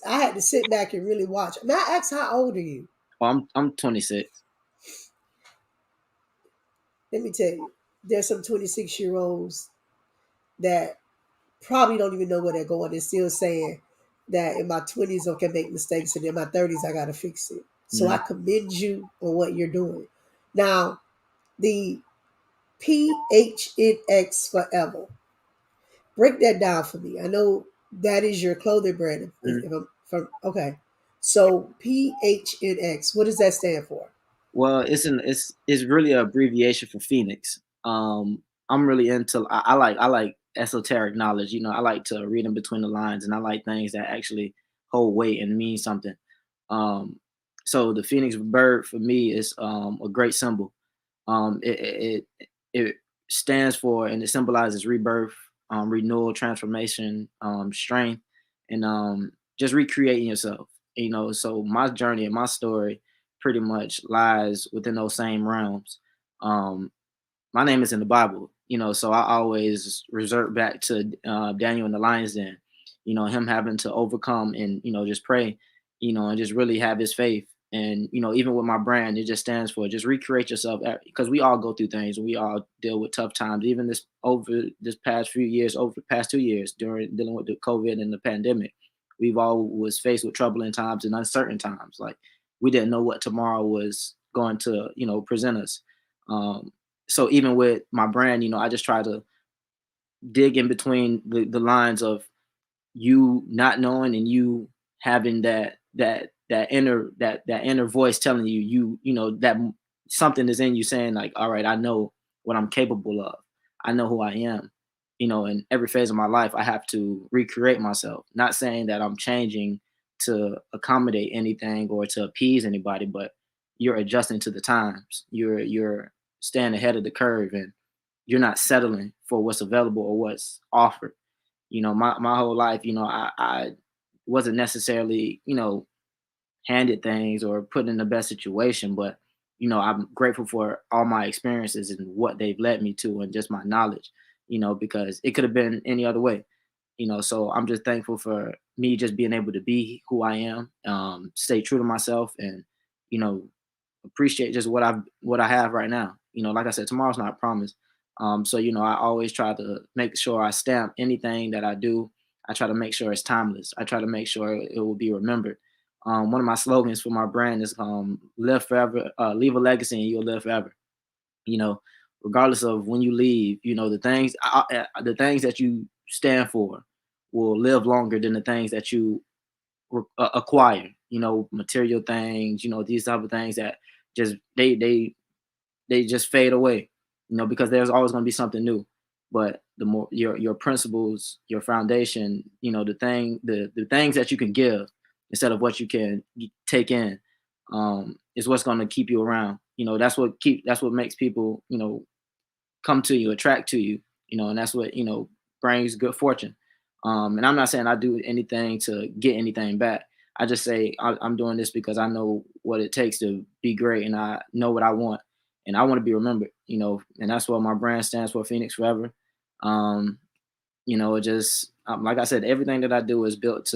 A: I had to sit back and really watch. May I ask how old are you?
D: Oh, I'm 26.
A: Let me tell you, there's some 26-year-olds that probably don't even know where they're going. They're still saying that in my 20s I can make mistakes and in my 30s I got to fix it. So I
D: Mhm.
A: commend you on what you're doing. Now, the PHNX Forever. Break that down for me. I know that is your clothing brand. If I'm from okay, so PHNX. What does that stand for?
D: Well, it's really an abbreviation for Phoenix. I'm really into I like esoteric knowledge. I like to read in between the lines, and I like things that actually hold weight and mean something. Um, so the Phoenix bird for me is a great symbol. It stands for, and it symbolizes rebirth, renewal, transformation, strength, and just recreating yourself. So my journey and my story pretty much lies within those same realms. Um, my name is in the Bible, so I always revert back to Daniel in the lion's den, him having to overcome and, just pray, and just really have his faith. And, even with my brand, it just stands for just recreate yourself, because we all go through things. We all deal with tough times. Even this past few years, over the past 2 years, during dealing with the COVID and the pandemic, we've all was faced with troubling times and uncertain times. Like, we didn't know what tomorrow was going to, present us. Um, so even with my brand, I just try to dig in between the lines of you not knowing and you having that inner voice telling you that something is in you saying, like, all right, I know what I'm capable of. I know who I am. In every phase of my life, I have to recreate myself. Not saying that I'm changing to accommodate anything or to appease anybody, but you're adjusting to the times. You're staying ahead of the curve, and you're not settling for what's available or what's offered. My whole life, I wasn't necessarily, handed things or put in the best situation, but I'm grateful for all my experiences and what they've led me to, and just my knowledge, because it could have been any other way. So I'm just thankful for me just being able to be who I am, stay true to myself, and you know appreciate just what I have right now. Like I said, tomorrow's not promised. So I always try to make sure I stamp anything that I do. I try to make sure it's timeless. I try to make sure it will be remembered. One of my slogans for my brand is "Live forever, leave a legacy, and you'll live forever." You know, Regardless of when you leave, the things that you stand for will live longer than the things that you acquire. Material things. These type of things that just they just fade away. Because there's always going to be something new. But the more your principles, your foundation, the things that you can give instead of what you can take in, is what's going to keep you around. That's what makes people come to you, attract to you, and that's what brings good fortune. And I'm not saying I do anything to get anything back. I just say I'm doing this because I know what it takes to be great, and I know what I want, and I want to be remembered. And that's what my brand stands for, Phoenix Forever. It just like I said, everything that I do is built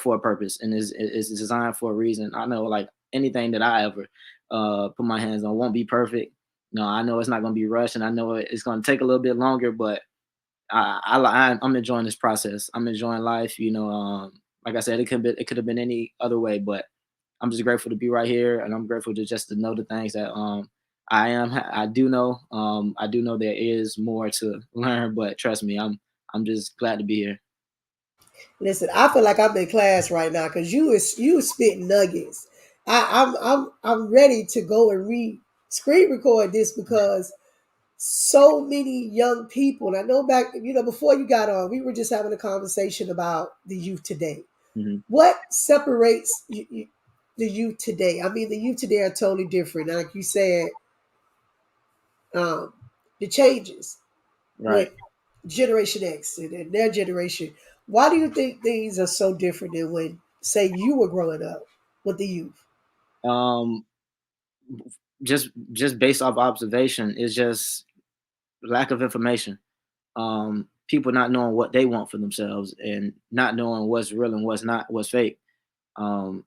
D: for a purpose, and is designed for a reason. I know, like, anything that I ever put my hands on won't be perfect. I know it's not going to be rushed, and I know it's going to take a little bit longer, but I'm enjoying this process. I'm enjoying life. Like I said, it could have been any other way, but I'm just grateful to be right here, and I'm grateful to know the things that I do know. I do know there is more to learn, but trust me, I'm just glad to be here.
A: Listen, I feel like I'm in class right now because you spitting nuggets. I'm ready to go and screen record this because so many young people. And I know back, before you got on, we were just having a conversation about the youth today.
D: Mm-hmm.
A: What separates the youth today? I mean, the youth today are totally different. Like you said, um, the changes
D: Right.
A: with Generation X and their generation. Why do you think things are so different than when, say, you were growing up with the youth?
D: Um, just based off observation, it's just lack of information. People not knowing what they want for themselves and not knowing what's real and what's not, what's fake. Um,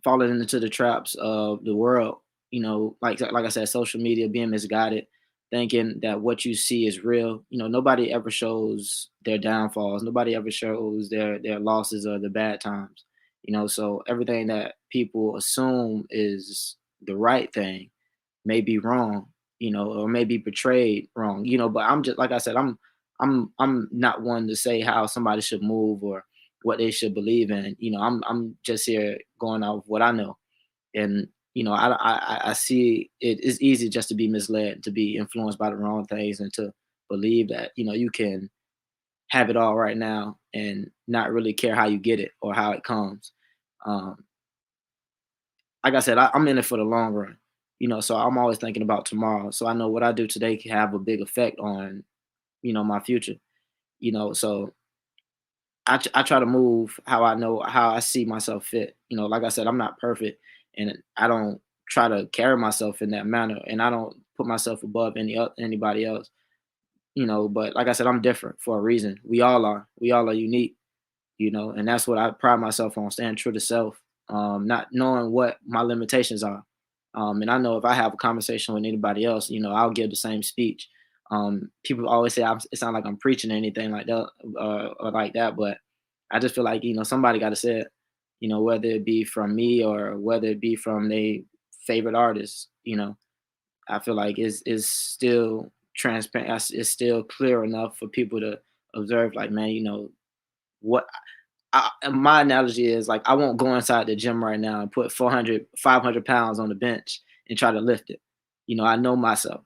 D: Falling into the traps of the world. Like I said, social media, being misguided, thinking that what you see is real. Nobody ever shows their downfalls. Nobody ever shows their losses or the bad times. So everything that people assume is the right thing may be wrong, or may be portrayed wrong. But I'm just, like I said, I'm not one to say how somebody should move or what they should believe in. I'm just here going off what I know, and I see it is easy just to be misled, to be influenced by the wrong things, and to believe that you can have it all right now and not really care how you get it or how it comes. Um, like I said, I'm in it for the long run. So I'm always thinking about tomorrow. So I know what I do today can have a big effect on my future. So I try to move how I know, how I see myself fit. Like I said, I'm not perfect, and I don't try to carry myself in that manner, and I don't put myself above anybody else. But like I said, I'm different for a reason. We all are. We all are unique. And that's what I pride myself on: staying true to self, not knowing what my limitations are. And I know if I have a conversation with anybody else, I'll give the same speech. People always say it sounds like I'm preaching or anything like that, or like that, but I just feel like somebody got to say it. Whether it be from me or whether it be from their favorite artist. I feel like it's still transparent. It's still clear enough for people to observe. Like, man, what my analogy is, like, I won't go inside the gym right now and put 400, 500 pounds on the bench and try to lift it. I know myself,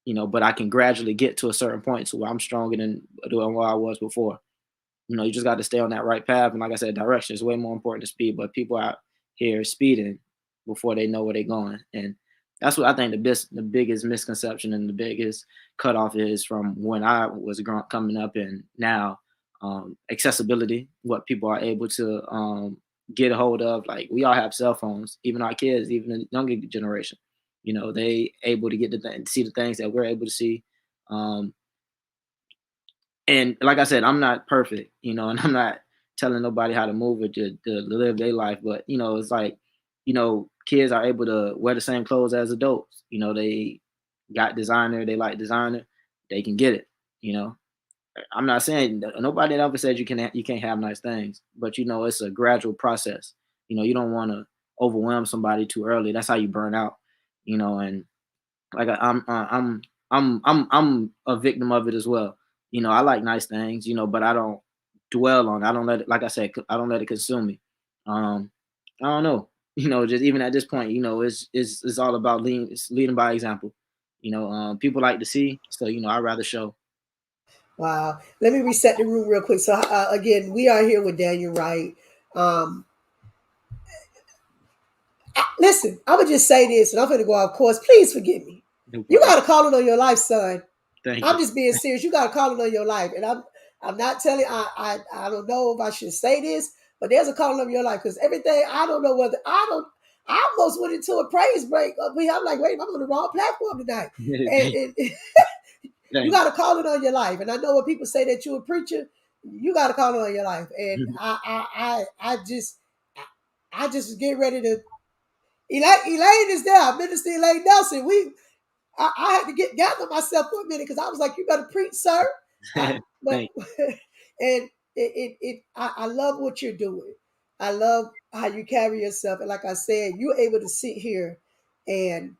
D: but I can gradually get to a certain point to where I'm stronger than doing what I was before. You just got to stay on that right path. And like I said, direction is way more important than speed, but people out here speeding before they know where they're going. And that's what I think the biggest misconception and the biggest cutoff is from when I was coming up and now. Accessibility, what people are able to get a hold of. Like, we all have cell phones, even our kids, even the younger generation. They able to get see the things that we're able to see. Um, and like I said, I'm not perfect, and I'm not telling nobody how to move or to live their life. But it's like, kids are able to wear the same clothes as adults. They got designer, they like designer, they can get it. I'm not saying nobody ever said you can't have nice things, but it's a gradual process. You don't want to overwhelm somebody too early. That's how you burn out. And like I'm a victim of it as well. I like nice things, but I don't dwell on it. I don't let it, like I said, I don't let it consume me. Um, I don't know. Just even at this point, it's all about leading by example. People like to see, so I rather show.
A: Wow. Let me reset the room real quick. So, again, we are here with Daniel Wright. Um, Listen, I would just say this, and I'm going to go off course. Please forgive me.
D: No
A: You
D: problem.
A: got to call it on your life, son.
D: Thank you.
A: I'm just being serious. You got to call it on your life, and I'm not telling. I don't know if I should say this, but there's a calling on your life because everything. I don't know whether I don't. I almost went into a praise break. I'm like, wait, I'm on the wrong platform tonight, and you
D: Thank
A: got to call it on your life. And I know when people say that you're a preacher, you got to call it on your life. And
D: you.
A: I just get ready to. Elaine is there. Minister Elaine Nelson. I had to gather myself for a minute because I was like, "You better preach, sir." But
D: Thank
A: and I love what you're doing. I love how you carry yourself, and like I said, you're able to sit here and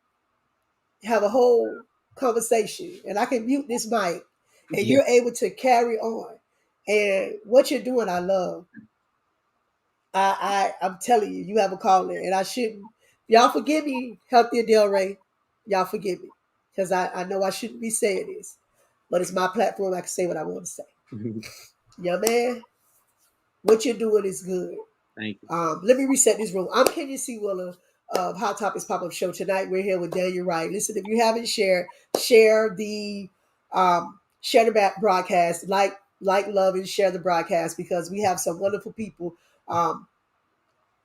A: have a whole conversation, and I can mute this mic, and
D: you.
A: you're able to carry on. And what you're doing, I love. I'm telling you, you have a calling, and I shouldn't. Y'all forgive me, Healthy DELRAY. Y'all forgive me. because I know I shouldn't be saying this, but it's my platform. I can say what I want to say. Young man, what you're doing is good.
D: Thank you.
A: Let me reset this room. I'm Kenya C. Willer of Hot Topics Pop-Up Show. Tonight we're here with Daniel Wright. Listen, if you haven't shared, share the broadcast, like, love, and share the broadcast, because we have some wonderful people.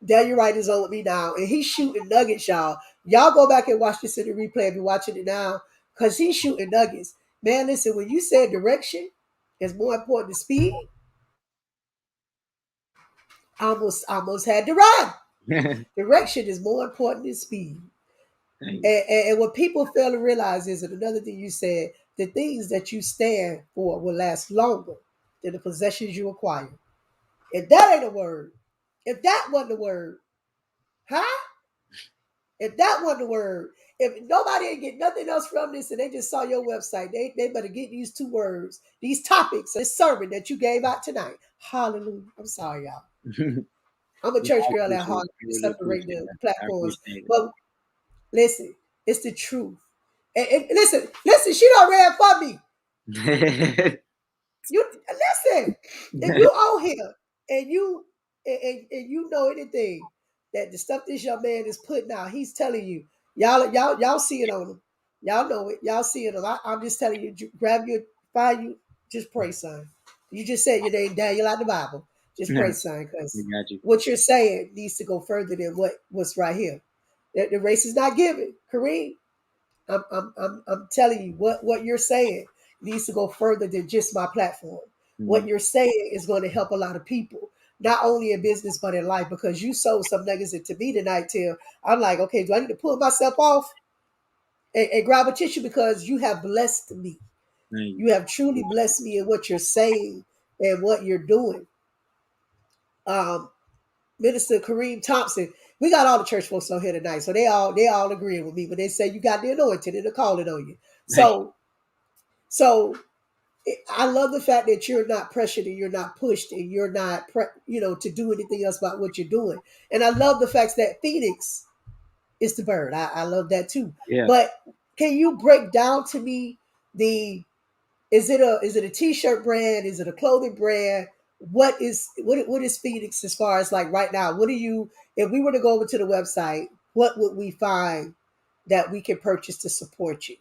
A: Daniel Wright is on with me now, and he's shooting nuggets, y'all. Y'all go back and watch this in the replay if you're watching it now, because he's shooting nuggets. Man, listen, when you said direction is more important than speed, I almost had to run. Direction is more important than speed. And what people fail to realize is that another thing you said, the things that you stand for will last longer than the possessions you acquire. If that ain't a word, if that wasn't a word, huh? If that wasn't a word, if nobody ain't get nothing else from this and they just saw your website, they better get these 2 words, these topics, this sermon that you gave out tonight. Hallelujah. I'm sorry, y'all. I'm a church girl at heart. Separate the platforms. But listen, it's the truth. And listen, she done read for me. You listen, if you out here and you know anything that the stuff this young man is putting out, he's telling you, y'all see it on him. Y'all know it. Y'all see it. I'm just telling you, grab your, find you, just pray, son. You just said your name, Daniel, out the Bible. Just pray, son, because what you're saying needs to go further than what's right here. The race is not given, Kareem. I'm telling you, what you're saying needs to go further than just my platform. Mm-hmm. What you're saying is going to help a lot of people, not only in business but in life. Because you sold some nuggets to me tonight, till I'm like, okay, do I need to pull myself off and grab a tissue? Because you have blessed me. You have truly blessed me in what you're saying and what you're doing. Minister Kareem Thompson, we got all the church folks on here tonight, so they all agreeing with me when they say you got the anointing and the calling on you. So I love the fact that you're not pressured and you're not pushed and you're not to do anything else about what you're doing. And I love the fact that Phoenix is the bird. I love that too. Yeah. But can you break down to me is it a t-shirt brand? Is it a clothing brand? What is Phoenix as far as like right now? If we were to go over to the website, what would we find that we can purchase to support you?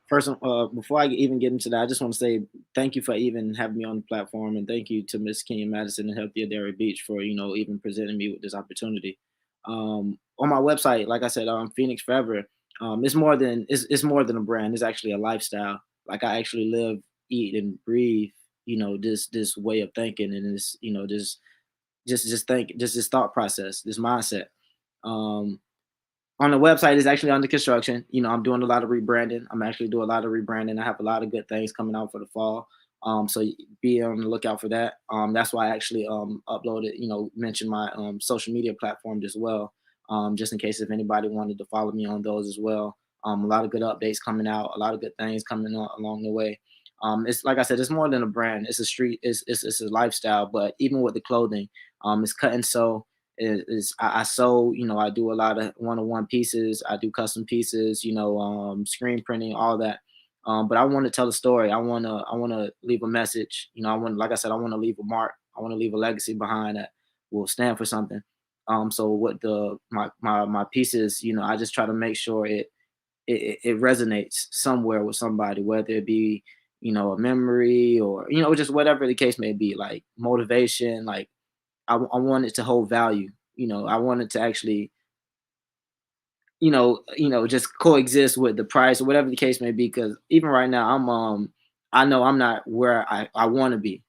D: First, before I even get into that, I just want to say thank you for even having me on the platform, and thank you to Miss Kenya Madison and Healthier DELRAY Beach for even presenting me with this opportunity. On my website, like I said, Phoenix Forever. It's more than a brand. It's actually a lifestyle. Like I actually live, eat, and breathe. This way of thinking, and this this thought process, this mindset. On the website is actually under construction. I'm doing a lot of rebranding. I'm actually doing a lot of rebranding. I have a lot of good things coming out for the fall. So be on the lookout for that. That's why I actually uploaded, mentioned my social media platforms as well, just in case if anybody wanted to follow me on those as well. A lot of good updates coming out, a lot of good things coming on along the way. It's like I said, it's more than a brand. It's a street. It's a lifestyle. But even with the clothing, it's cut and sew. I sew, I do a lot of one-on-one pieces. I do custom pieces, screen printing, all that. But I want to tell a story. I want to leave a message. Like I said, I want to leave a mark. I want to leave a legacy behind that will stand for something. So what my pieces, I just try to make sure it resonates somewhere with somebody, whether it be, a memory or, just whatever the case may be, like motivation, like I want it to hold value. I want it to actually, just coexist with the price or whatever the case may be. Because even right now, I know I'm not where I want to be.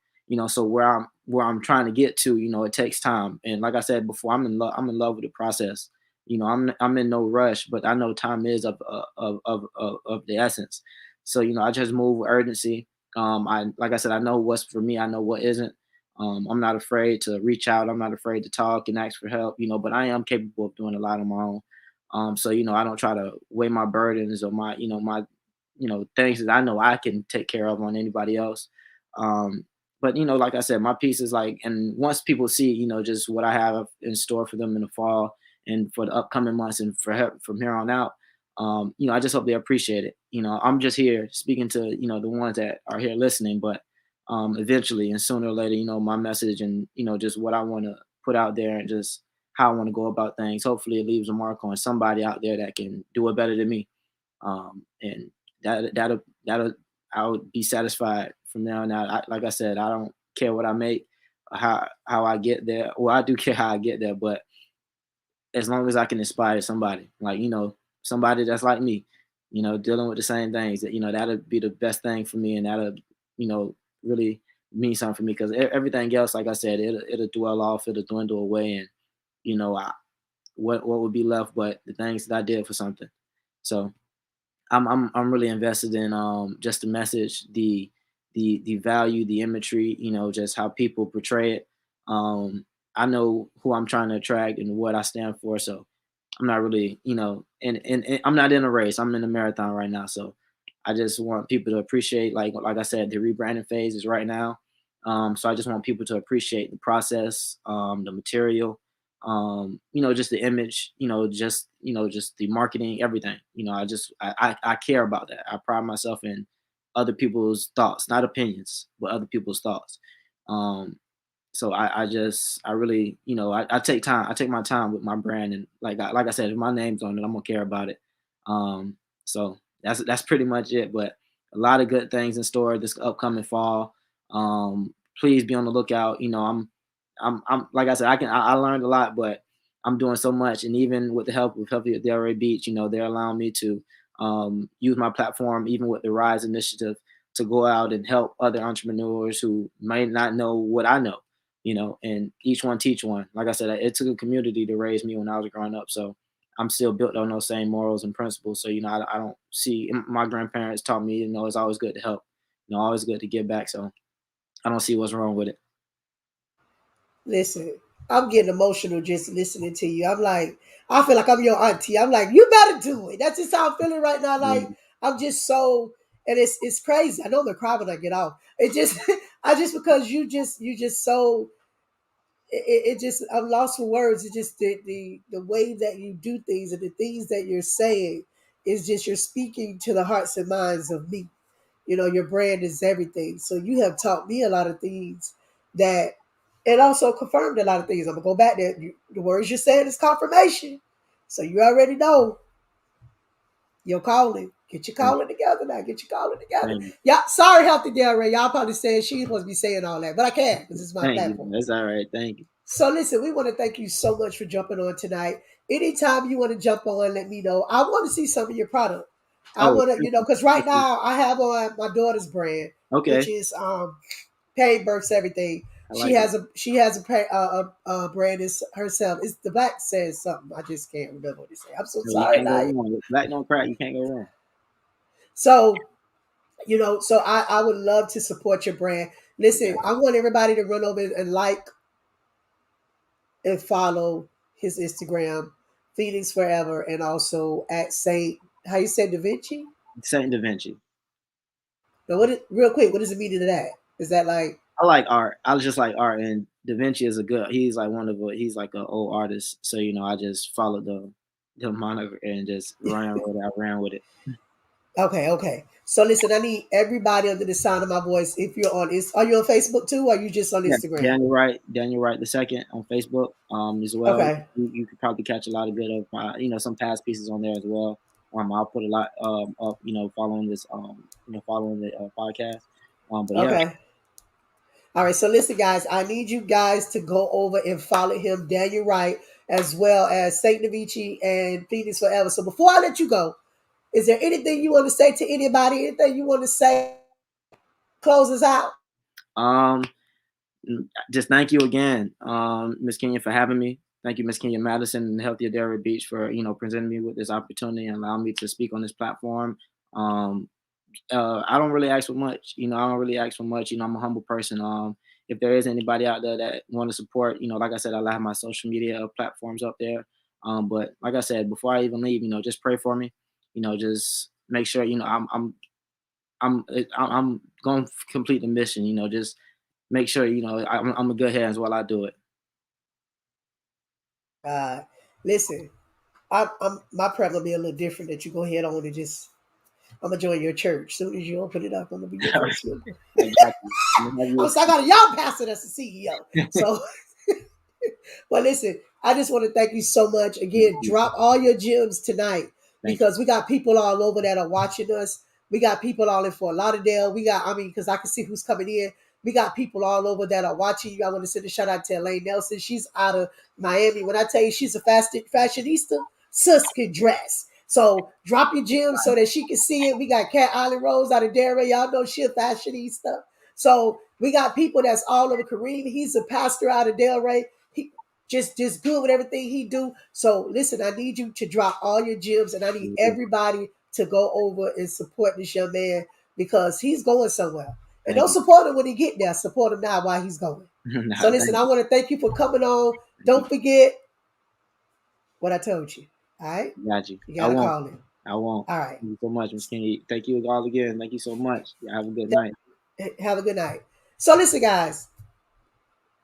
D: So where I'm trying to get to, it takes time. And like I said before, I'm in love with the process. I'm in no rush, but I know time is of the essence. So I just move with urgency. Like I said, I know what's for me. I know what isn't. I'm not afraid to reach out. I'm not afraid to talk and ask for help, but I am capable of doing a lot on my own. So, I don't try to weigh my burdens or my things that I know I can take care of on anybody else. But, like I said, my piece is like, and once people see, just what I have in store for them in the fall and for the upcoming months and from here on out, I just hope they appreciate it. I'm just here speaking to, the ones that are here listening, but eventually and sooner or later, my message and, just what I want to put out there and just how I want to go about things. Hopefully it leaves a mark on somebody out there that can do it better than me. And that'll I would be satisfied from there on out. Like I said, I don't care what I make, or how I get there. Well, I do care how I get there, but as long as I can inspire somebody, like, somebody that's like me, dealing with the same things, that'll be the best thing for me, and that'll, really mean something for me, because everything else, like I said, it'll dwell off, it'll dwindle away, and what would be left but the things that I did for something. So I'm really invested in just the message, the value, the imagery, just how people portray it. I know who I'm trying to attract and what I stand for, so I'm not really, and I'm not in a race. I'm in a marathon right now, so I just want people to appreciate, like I said, the rebranding phase is right now. So I just want people to appreciate the process, the material, just the image, just the marketing, everything. I care about that. I pride myself in other people's thoughts, not opinions, but other people's thoughts. Um, so I really, I take my time with my brand, and like I said, if my name's on it, I'm gonna care about it. So that's pretty much it. But a lot of good things in store this upcoming fall. Please be on the lookout. I'm like I said, I learned a lot, but I'm doing so much, and even with the help of Healthy at Delray Beach, they're allowing me to use my platform, even with the Rise initiative, to go out and help other entrepreneurs who might not know what I know, and each one teach one. Like I said, it took a community to raise me when I was growing up, so I'm still built on those same morals and principles. So I don't see, my grandparents taught me, it's always good to help, always good to give back. So I don't see what's wrong with it.
A: Listen, I'm getting emotional just listening to you. I'm like, I feel like I'm your auntie. I'm like, you better do it. That's just how I'm feeling right now. Like, I'm just so, and it's crazy. I know I'm gonna cry when I get off. It just, I just because you just so, it just, I'm lost for words. It's just the way that you do things and the things that you're saying is just, you're speaking to the hearts and minds of me. Your brand is everything. So you have taught me a lot of things that, and also confirmed a lot of things. I'm gonna go back there. The words you're saying is confirmation. So you already know your calling. Get your calling together now. Get your calling together.
D: Thank you.
A: Yeah, sorry, Healthy Delray. Y'all probably saying she's supposed to be saying all that, but I can't because it's my
D: Thank you.
A: platform.
D: That's all right. Thank you.
A: So listen, we want to thank you so much for jumping on tonight. Anytime you want to jump on, let me know. I want to see some of your product. I
D: Oh,
A: want to, because right now I have on my daughter's brand, which
D: okay.
A: is Pain Births Everything.
D: I like it.
A: She has a brand is herself. It's the black says something. I just can't remember what it says. I'm so
D: No, you
A: sorry,
D: can't go
A: Night.
D: wrong. With Black don't crack. You can't go wrong.
A: So so I would love to support your brand. Listen, I want everybody to run over and like and follow his Instagram, Phoenix Forever, and also at Saint. How you say Da Vinci?
D: Saint Da Vinci.
A: Now, real quick? What does it mean to that? Is that like?
D: I like art. I just like art, and Da Vinci is he's like he's like an old artist. So I just followed the moniker and just ran with it. I ran with it.
A: Okay. So listen, I need everybody under the sound of my voice. If you're on, are you on Facebook too, or are you just on
D: Yeah,
A: Instagram?
D: Daniel Wright the second on Facebook as well.
A: Okay.
D: You could probably catch a lot of good of my some past pieces on there as well. I'll put a lot up following this following the podcast. But yeah,
A: Okay. All right. So listen, guys, I need you guys to go over and follow him, Daniel Wright, as well as Saint Navici and Phoenix Forever. So before I let you go, is there anything you want to say to anybody? Anything you want to say? Close us out.
D: um just thank you again, Miss Kenya, for having me. Thank you, Miss Kenya Madison and Healthy Delray Beach, for presenting me with this opportunity and allowing me to speak on this platform. Um, I don't really ask for much. I don't really ask for much. I'm a humble person. If there is anybody out there that want to support, like I said, I have my social media platforms up there. But like I said, before I even leave, just pray for me. Just make sure I'm going to complete the mission. Just make sure I'm a good hands while I do it.
A: Listen, My prayer gonna be a little different. That you go ahead on and just I'm gonna join your church. Soon as you open it up, I'm gonna be your first member.
D: I got you. I'm gonna have you.
A: I got a young pastor that's the CEO. So, well, listen, I just want to thank you so much. Again, drop all your gems tonight because we got people all over that are watching us. We got people all in Fort Lauderdale. Because I can see who's coming in. We got people all over that are watching you. I want to send a shout out to Elaine Nelson. She's out of Miami. When I tell you she's a fashionista, sis can dress. So drop your gems so that she can see it. We got Cat Island Rose out of DELRAY. Y'all know she a fashionista. So we got people that's all over. Kareem, he's a pastor out of DELRAY. He just good with everything he do. So listen, I need you to drop all your gems, and I need everybody to go over and support this young man because he's going somewhere. And don't support him when he get there. Support him now while he's going. So listen, I want to thank you for coming on. Don't forget what I told you. All right?
D: Got you.
A: You gotta call him.
D: I won't.
A: All right.
D: Thank you so much, Ms. Kenny. Thank you all again. Thank you so much. Have a good night.
A: Have a good night. So listen, guys.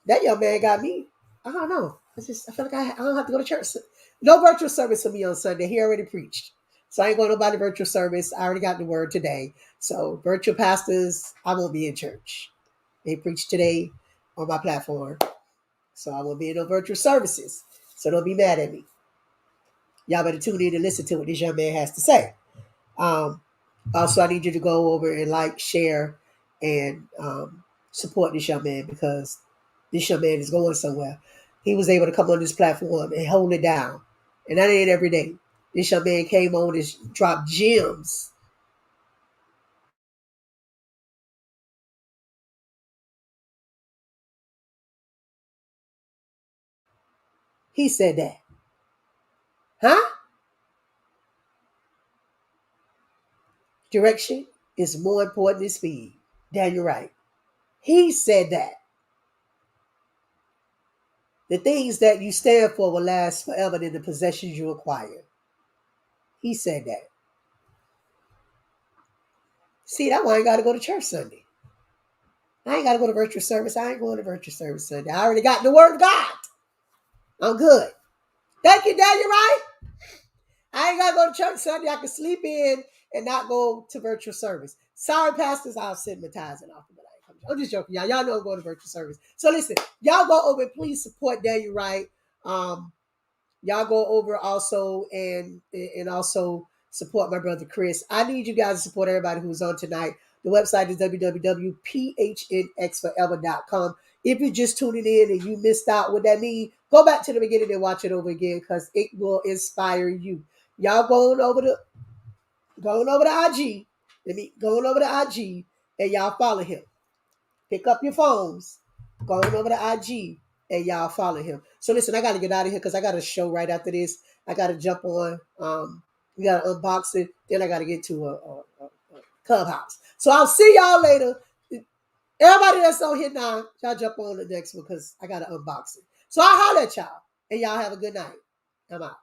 A: That young man got me. I don't know. I feel like I don't have to go to church. No virtual service for me on Sunday. He already preached. So I ain't going to nobody virtual service. I already got the word today. So virtual pastors, I won't be in church. They preached today on my platform. So I won't be in no virtual services. So don't be mad at me. Y'all better tune in and listen to what this young man has to say. Also, I need you to go over and like, share, and support this young man because this young man is going somewhere. He was able to come on this platform and hold it down. And that ain't every day. This young man came on and dropped gems. He said that. Huh? Direction is more important than speed. Damn, you're right. He said that. The things that you stand for will last forever than the possessions you acquire. He said that. See, that's why I ain't got to go to church Sunday. I ain't got to go to virtual service. I ain't going to virtual service Sunday. I already got the word of God. I'm good. Thank you, Daniel, right? I ain't got to go to church Sunday. I can sleep in and not go to virtual service. Sorry, pastors, I'll send my tithes and offering, but I ain't coming. I'm just joking, y'all. Y'all know I'm going to virtual service. So listen, y'all go over and please support Daniel Wright. Y'all go over also and also support my brother Chris. I need you guys to support everybody who's on tonight. The website is www.phnxforever.com. If you're just tuning in and you missed out what that means, go back to the beginning and watch it over again because it will inspire you. Y'all going over to IG. Going over to IG and y'all follow him. Pick up your phones. Going over to IG and y'all follow him. So listen, I got to get out of here because I got a show right after this. I got to jump on. We got to unbox it. Then I got to get to a clubhouse. So I'll see y'all later. Everybody that's on here now, y'all jump on the next one because I got to unbox it. So I'll holler at y'all and y'all have a good night. I'm out.